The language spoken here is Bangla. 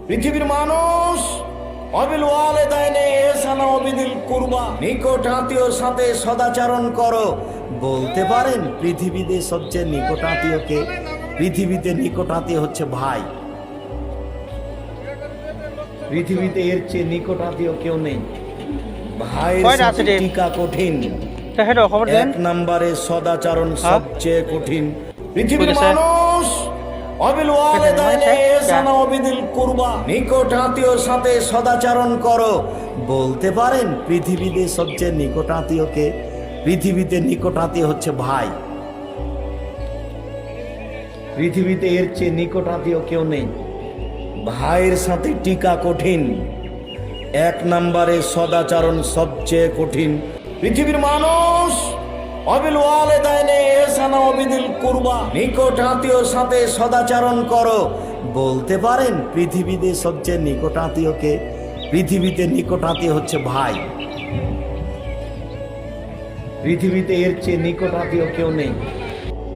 পৃথিবীর মানুষ অবিল ওয়ালিদাইনে ইহসানা ওয়াবিদিল কুরবা, নিকট আত্মীয়র সাথে সদাচরণ করো। বলতে পারেন পৃথিবীতে সবচেয়ে নিকট আত্মীয় কে? পৃথিবীতে নিকট আত্মীয় হচ্ছে ভাই। পৃথিবীতে এর চেয়ে নিকট আত্মীয় কেউ নেই। ভাইয়ের সাথে টিকা কঠিন। এক নম্বরে সদাচরণ সবচেয়ে কঠিন। পৃথিবীর মানুষ অবিল ওয়ালিদাইনে ইহসানা ওয়াবিদিল কুরবা, নিকট আত্মীয়র সাথে সদাচরণ করো। বলতে পারেন পৃথিবীতে সবচেয়ে নিকট আত্মীয় কে? পৃথিবীতে নিকট আত্মীয় হচ্ছে ভাই। পৃথিবীতে এর চেয়ে নিকট আত্মীয় কেউ নেই। ভাইয়ের সাথে টিকা কঠিন। এক নম্বরে সদাচরণ সবচেয়ে কঠিন। পৃথিবীর মানুষ অবিল ওয়ালিদাইনে ইহসানা ওয়াবিদিল কুরবা, নিকট আত্মীয়র সাথে সদাচরণ করো। বলতে পারেন পৃথিবীতে সবচেয়ে নিকট আত্মীয় কে? পৃথিবীতে নিকট আত্মীয় হচ্ছে ভাই। পৃথিবীতে এর চেয়ে নিকট আত্মীয় কেউ নেই।